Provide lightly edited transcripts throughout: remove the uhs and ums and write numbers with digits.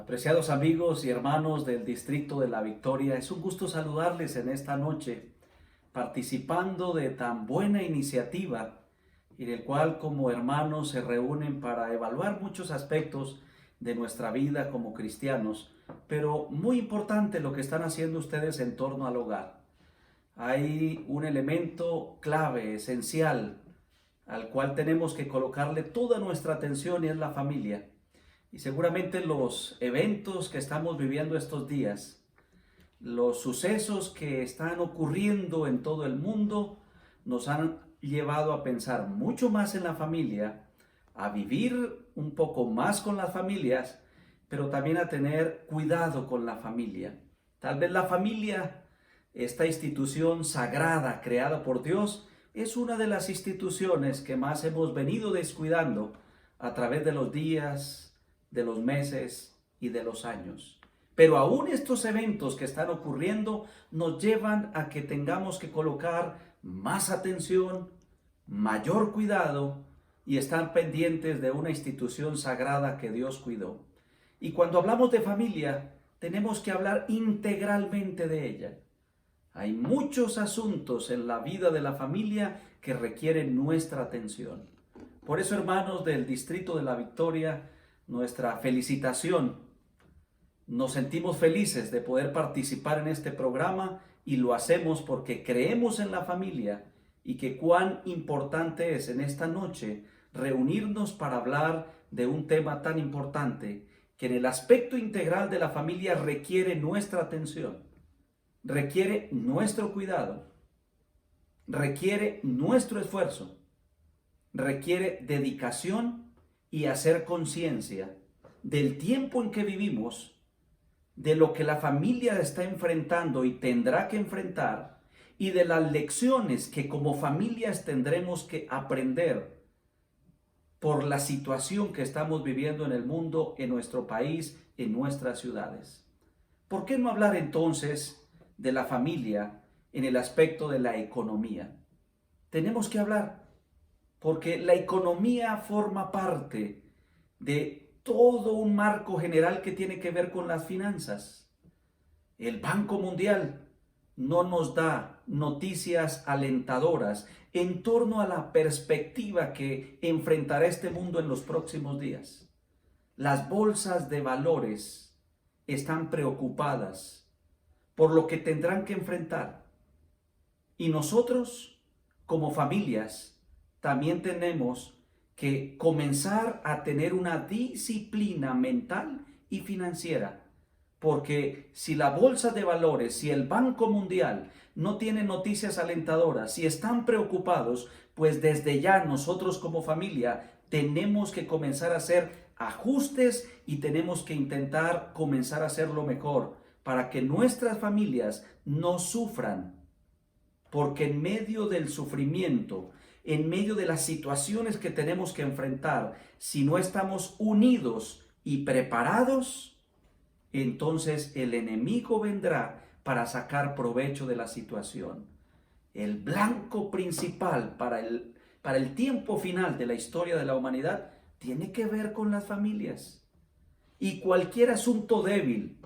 Apreciados amigos y hermanos del Distrito de la Victoria, es un gusto saludarles en esta noche, participando de tan buena iniciativa en el cual como hermanos se reúnen para evaluar muchos aspectos de nuestra vida como cristianos, pero muy importante lo que están haciendo ustedes en torno al hogar. Hay un elemento clave, esencial, al cual tenemos que colocarle toda nuestra atención y es la familia. Y seguramente los eventos que estamos viviendo estos días, los sucesos que están ocurriendo en todo el mundo, nos han llevado a pensar mucho más en la familia, a vivir un poco más con las familias, pero también a tener cuidado con la familia. Tal vez la familia, esta institución sagrada creada por Dios, es una de las instituciones que más hemos venido descuidando a través de los días, de los meses y de los años. Pero aún estos eventos que están ocurriendo nos llevan a que tengamos que colocar más atención, mayor cuidado y estar pendientes de una institución sagrada que Dios cuidó. Y cuando hablamos de familia, tenemos que hablar integralmente de ella. Hay muchos asuntos en la vida de la familia que requieren nuestra atención. Por eso, hermanos del Distrito de la Victoria, nuestra felicitación. Nos sentimos felices de poder participar en este programa y lo hacemos porque creemos en la familia y que cuán importante es en esta noche reunirnos para hablar de un tema tan importante que en el aspecto integral de la familia requiere nuestra atención, requiere nuestro cuidado, requiere nuestro esfuerzo, requiere dedicación y hacer conciencia del tiempo en que vivimos, de lo que la familia está enfrentando y tendrá que enfrentar, y de las lecciones que como familias tendremos que aprender por la situación que estamos viviendo en el mundo, en nuestro país, en nuestras ciudades. ¿Por qué no hablar entonces de la familia en el aspecto de la economía? Tenemos que hablar, porque la economía forma parte de todo un marco general que tiene que ver con las finanzas. El Banco Mundial no nos da noticias alentadoras en torno a la perspectiva que enfrentará este mundo en los próximos días. Las bolsas de valores están preocupadas por lo que tendrán que enfrentar. Y nosotros, como familias, también tenemos que comenzar a tener una disciplina mental y financiera. Porque si la bolsa de valores, si el Banco Mundial no tiene noticias alentadoras, si están preocupados, pues desde ya nosotros como familia tenemos que comenzar a hacer ajustes y tenemos que intentar comenzar a hacerlo mejor para que nuestras familias no sufran. Porque en medio del sufrimiento, en medio de las situaciones que tenemos que enfrentar, si no estamos unidos y preparados, entonces el enemigo vendrá para sacar provecho de la situación. El blanco principal para el tiempo final de la historia de la humanidad tiene que ver con las familias. Y cualquier asunto débil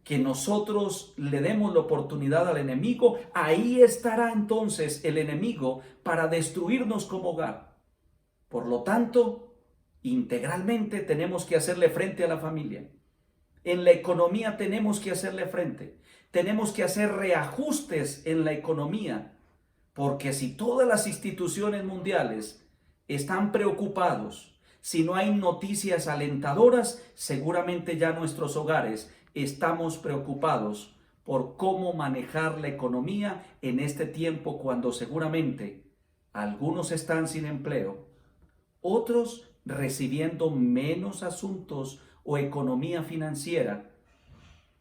que nosotros le demos la oportunidad al enemigo, ahí estará entonces el enemigo para destruirnos como hogar. Por lo tanto, integralmente tenemos que hacerle frente a la familia. En la economía tenemos que hacerle frente. Tenemos que hacer reajustes en la economía, porque si todas las instituciones mundiales están preocupados, si no hay noticias alentadoras, seguramente ya nuestros hogares estamos preocupados por cómo manejar la economía en este tiempo cuando seguramente algunos están sin empleo, otros recibiendo menos asuntos o economía financiera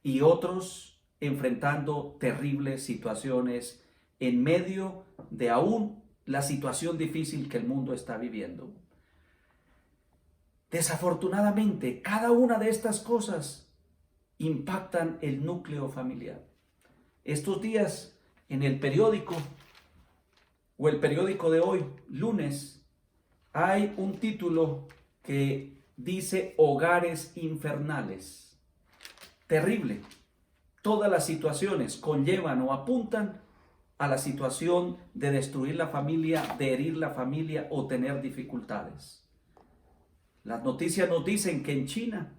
y otros enfrentando terribles situaciones en medio de aún la situación difícil que el mundo está viviendo. Desafortunadamente, cada una de estas cosas impactan el núcleo familiar. Estos días en el periódico o el periódico de hoy, lunes, hay un título que dice hogares infernales. Terrible. Todas las situaciones conllevan o apuntan a la situación de destruir la familia, de herir la familia o tener dificultades. Las noticias nos dicen que en China,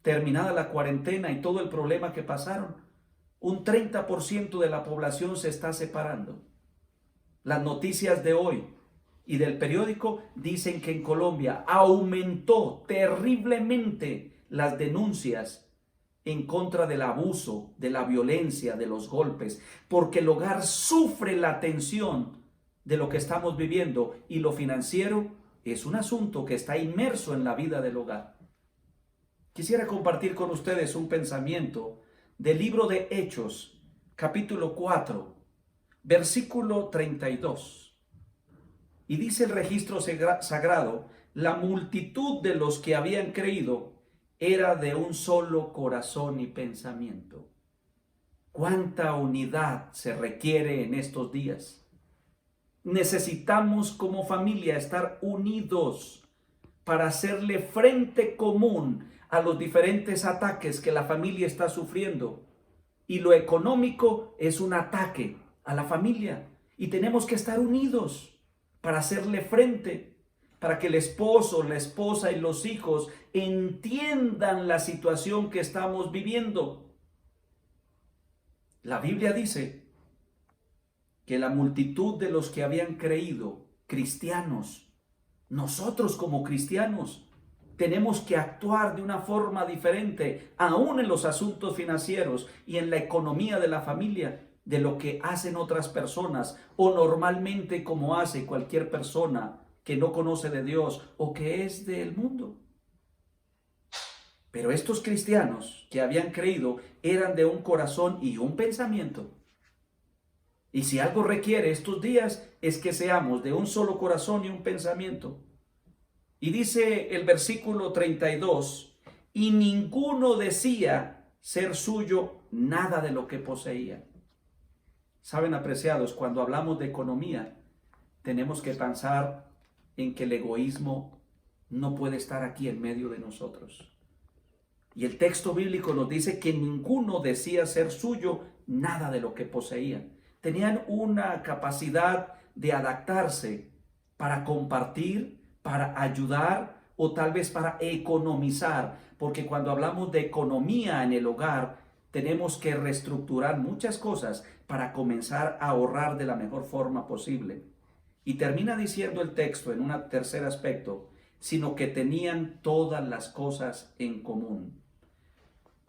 terminada la cuarentena y todo el problema que pasaron, un 30% de la población se está separando. Las noticias de hoy y del periódico dicen que en Colombia aumentó terriblemente las denuncias en contra del abuso, de la violencia, de los golpes, porque el hogar sufre la tensión de lo que estamos viviendo y lo financiero es un asunto que está inmerso en la vida del hogar. Quisiera compartir con ustedes un pensamiento del libro de Hechos, capítulo 4, versículo 32. Y dice el registro sagrado, la multitud de los que habían creído era de un solo corazón y pensamiento. ¿Cuánta unidad se requiere en estos días? Necesitamos como familia estar unidos para hacerle frente común a los diferentes ataques que la familia está sufriendo. Y lo económico es un ataque a la familia. Y tenemos que estar unidos para hacerle frente, para que el esposo, la esposa y los hijos entiendan la situación que estamos viviendo. La Biblia dice que la multitud de los que habían creído, cristianos, nosotros como cristianos, tenemos que actuar de una forma diferente, aún en los asuntos financieros y en la economía de la familia, de lo que hacen otras personas o normalmente como hace cualquier persona que no conoce de Dios o que es del mundo. Pero estos cristianos que habían creído eran de un corazón y un pensamiento. Y si algo requiere estos días es que seamos de un solo corazón y un pensamiento. Y dice el versículo 32, y ninguno decía ser suyo nada de lo que poseía. Saben, apreciados, cuando hablamos de economía, tenemos que pensar en que el egoísmo no puede estar aquí en medio de nosotros. Y el texto bíblico nos dice que ninguno decía ser suyo nada de lo que poseía. Tenían una capacidad de adaptarse para compartir, para ayudar o tal vez para economizar, porque cuando hablamos de economía en el hogar, tenemos que reestructurar muchas cosas para comenzar a ahorrar de la mejor forma posible. Y termina diciendo el texto en un tercer aspecto, sino que tenían todas las cosas en común.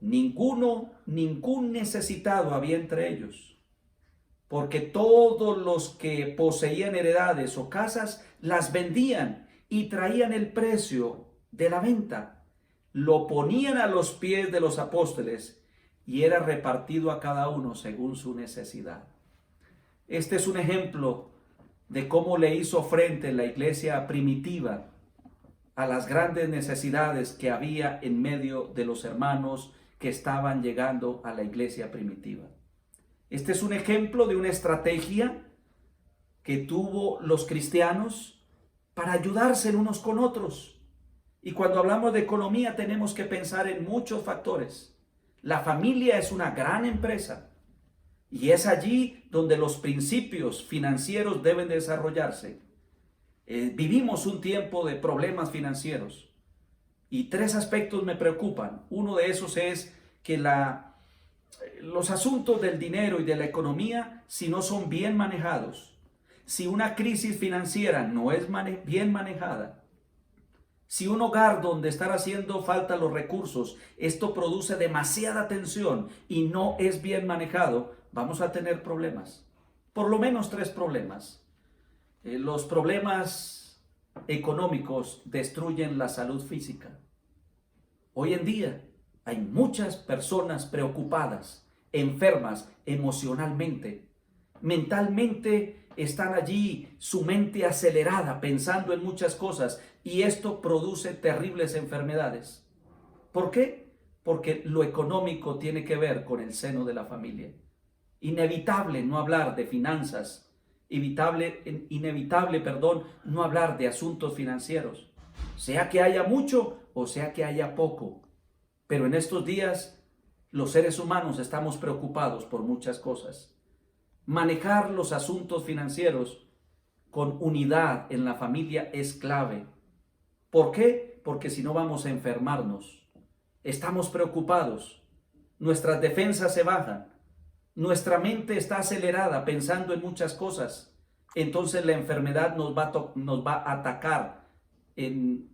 Ningún necesitado había entre ellos, porque todos los que poseían heredades o casas las vendían y traían el precio de la venta, lo ponían a los pies de los apóstoles y era repartido a cada uno según su necesidad. Este es un ejemplo de cómo le hizo frente la iglesia primitiva a las grandes necesidades que había en medio de los hermanos que estaban llegando a la iglesia primitiva. Este es un ejemplo de una estrategia que tuvo los cristianos para ayudarse unos con otros. Y cuando hablamos de economía tenemos que pensar en muchos factores. La familia es una gran empresa y es allí donde los principios financieros deben desarrollarse. Vivimos un tiempo de problemas financieros y tres aspectos me preocupan. Uno de esos es que los asuntos del dinero y de la economía, si no son bien manejados, si una crisis financiera no es bien manejada, si un hogar donde están haciendo falta los recursos, esto produce demasiada tensión y no es bien manejado, vamos a tener problemas. Por lo menos tres problemas. Los problemas económicos destruyen la salud física. Hoy en día hay muchas personas preocupadas, enfermas emocionalmente, mentalmente están allí, su mente acelerada, pensando en muchas cosas, y esto produce terribles enfermedades. ¿Por qué? Porque lo económico tiene que ver con el seno de la familia. Inevitable no hablar de finanzas, inevitable, no hablar de asuntos financieros. sea que haya mucho o sea que haya poco. Pero en estos días los seres humanos estamos preocupados por muchas cosas. Manejar los asuntos financieros con unidad en la familia es clave. ¿Por qué? Porque si no vamos a enfermarnos. Estamos preocupados, nuestras defensas se bajan, nuestra mente está acelerada pensando en muchas cosas. Entonces la enfermedad nos va a atacar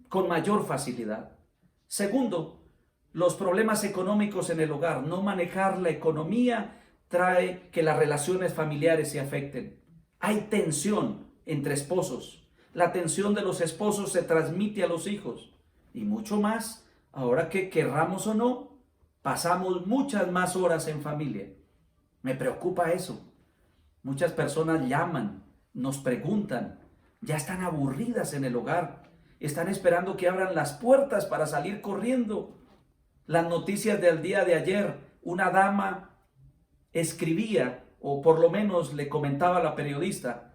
con mayor facilidad. Segundo, los problemas económicos en el hogar. No manejar la economía trae que las relaciones familiares se afecten. Hay tensión entre esposos. La tensión de los esposos se transmite a los hijos. Y mucho más, ahora que querramos o no, pasamos muchas más horas en familia. Me preocupa eso. Muchas personas llaman, nos preguntan, ya están aburridas en el hogar, están esperando que abran las puertas para salir corriendo. Las noticias del día de ayer, una dama escribía, o por lo menos le comentaba a la periodista,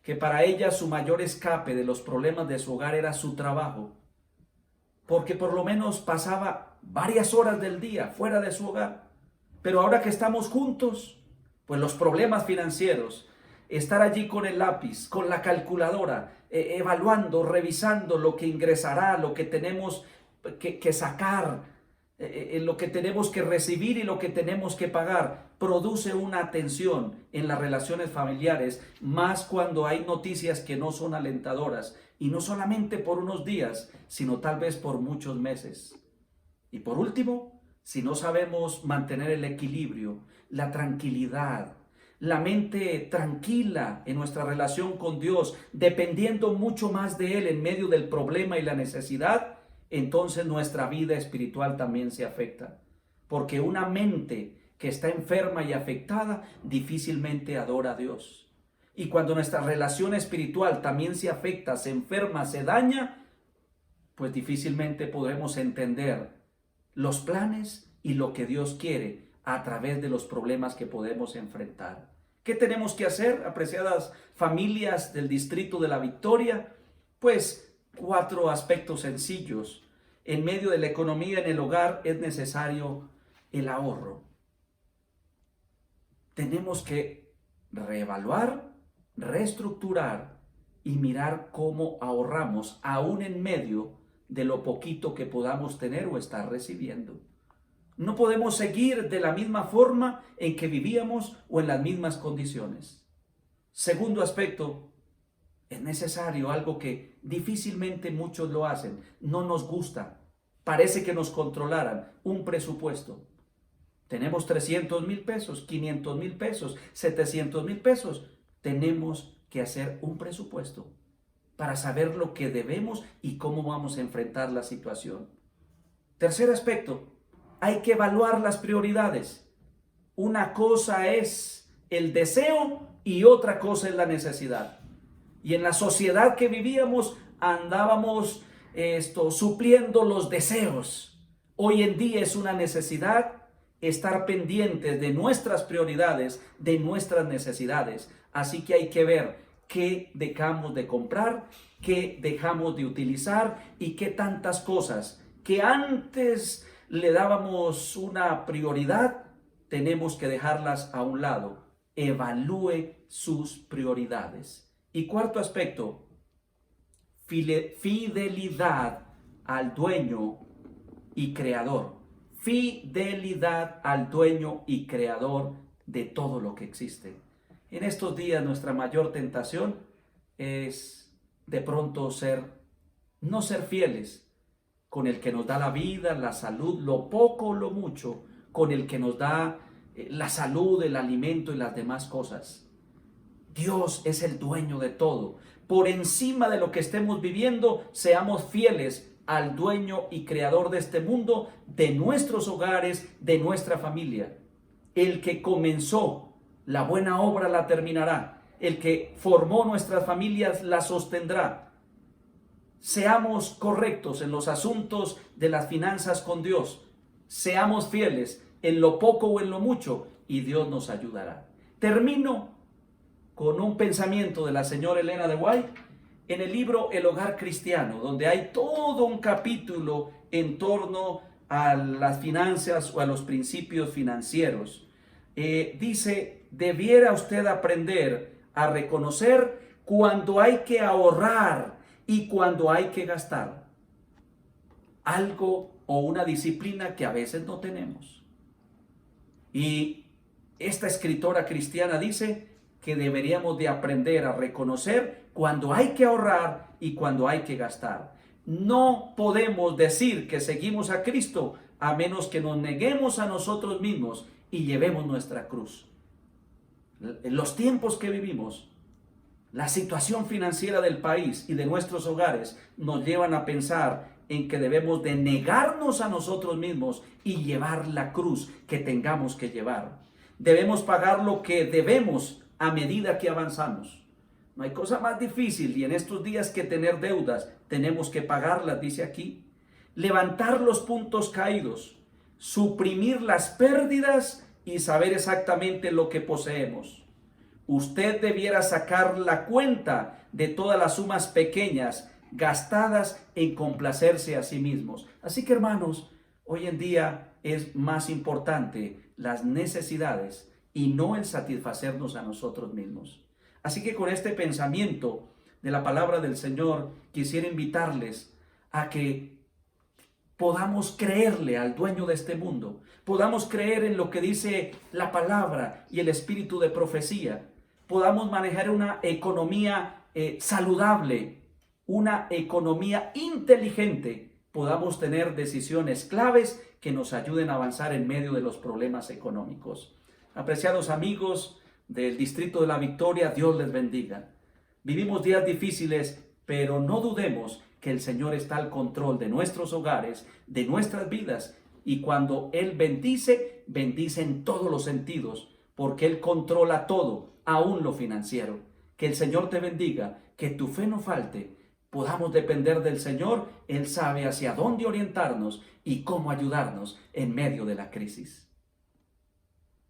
que para ella su mayor escape de los problemas de su hogar era su trabajo, porque por lo menos pasaba varias horas del día fuera de su hogar. Pero ahora que estamos juntos, pues los problemas financieros, estar allí con el lápiz, con la calculadora, evaluando, revisando lo que ingresará, lo que tenemos que sacar, lo que tenemos que recibir y lo que tenemos que pagar, produce una tensión en las relaciones familiares, más cuando hay noticias que no son alentadoras, y no solamente por unos días, sino tal vez por muchos meses. Y por último, si no sabemos mantener el equilibrio, la tranquilidad, la mente tranquila en nuestra relación con Dios, dependiendo mucho más de Él en medio del problema y la necesidad, entonces nuestra vida espiritual también se afecta. Porque una mente que está enferma y afectada difícilmente adora a Dios. Y cuando nuestra relación espiritual también se afecta, se enferma, se daña, pues difícilmente podremos entender los planes y lo que Dios quiere a través de los problemas que podemos enfrentar. ¿Qué tenemos que hacer, apreciadas familias del Distrito de la Victoria? Pues 4 aspectos sencillos. En medio de la economía en el hogar es necesario el ahorro. Tenemos que reevaluar, reestructurar y mirar cómo ahorramos aún en medio de lo poquito que podamos tener o estar recibiendo. No podemos seguir de la misma forma en que vivíamos o en las mismas condiciones. Segundo aspecto, es necesario algo que difícilmente muchos lo hacen. No nos gusta. Parece que nos controlaran un presupuesto. Tenemos 300,000 pesos, 500,000 pesos, 700,000 pesos. Tenemos que hacer un presupuesto para saber lo que debemos y cómo vamos a enfrentar la situación. Tercer aspecto, hay que evaluar las prioridades. Una cosa es el deseo y otra cosa es la necesidad. Y en la sociedad que vivíamos andábamos supliendo los deseos. Hoy en día es una necesidad estar pendientes de nuestras prioridades, de nuestras necesidades. Así que hay que ver qué dejamos de comprar, qué dejamos de utilizar y qué tantas cosas que antes le dábamos una prioridad, tenemos que dejarlas a un lado. Evalúe sus prioridades. Y cuarto aspecto, fidelidad al dueño y creador. Fidelidad al dueño y creador de todo lo que existe. En estos días nuestra mayor tentación es de pronto no ser fieles con el que nos da la vida, la salud, lo poco o lo mucho, con el que nos da la salud, el alimento y las demás cosas. Dios es el dueño de todo. Por encima de lo que estemos viviendo, seamos fieles al dueño y creador de este mundo, de nuestros hogares, de nuestra familia. El que comenzó la buena obra la terminará. El que formó nuestras familias la sostendrá. Seamos correctos en los asuntos de las finanzas con Dios. Seamos fieles en lo poco o en lo mucho y Dios nos ayudará. Termino con un pensamiento de la señora Elena de White. en el libro El Hogar Cristiano, donde hay todo un capítulo en torno a las finanzas o a los principios financieros, dice, debiera usted aprender a reconocer cuando hay que ahorrar y cuando hay que gastar. Algo o una disciplina que a veces no tenemos. Y esta escritora cristiana dice que deberíamos de aprender a reconocer cuando hay que ahorrar y cuando hay que gastar. No podemos decir que seguimos a Cristo a menos que nos neguemos a nosotros mismos y llevemos nuestra cruz. En los tiempos que vivimos, la situación financiera del país y de nuestros hogares nos llevan a pensar en que debemos de negarnos a nosotros mismos y llevar la cruz que tengamos que llevar. Debemos pagar lo que debemos a medida que avanzamos. No hay cosa más difícil y en estos días que tener deudas, tenemos que pagarlas, dice aquí. Levantar los puntos caídos, suprimir las pérdidas y saber exactamente lo que poseemos. Usted debiera sacar la cuenta de todas las sumas pequeñas gastadas en complacerse a sí mismos. Así que, hermanos, hoy en día es más importante las necesidades y no el satisfacernos a nosotros mismos. Así que con este pensamiento de la palabra del Señor, quisiera invitarles a que podamos creerle al dueño de este mundo, podamos creer en lo que dice la palabra y el espíritu de profecía, podamos manejar una economía saludable, una economía inteligente, podamos tener decisiones claves que nos ayuden a avanzar en medio de los problemas económicos. Apreciados amigos del Distrito de la Victoria, Dios les bendiga. Vivimos días difíciles, pero no dudemos que el Señor está al control de nuestros hogares, de nuestras vidas, y cuando Él bendice, bendice en todos los sentidos, porque Él controla todo, aún lo financiero. Que el Señor te bendiga, que tu fe no falte, podamos depender del Señor. Él sabe hacia dónde orientarnos y cómo ayudarnos en medio de la crisis.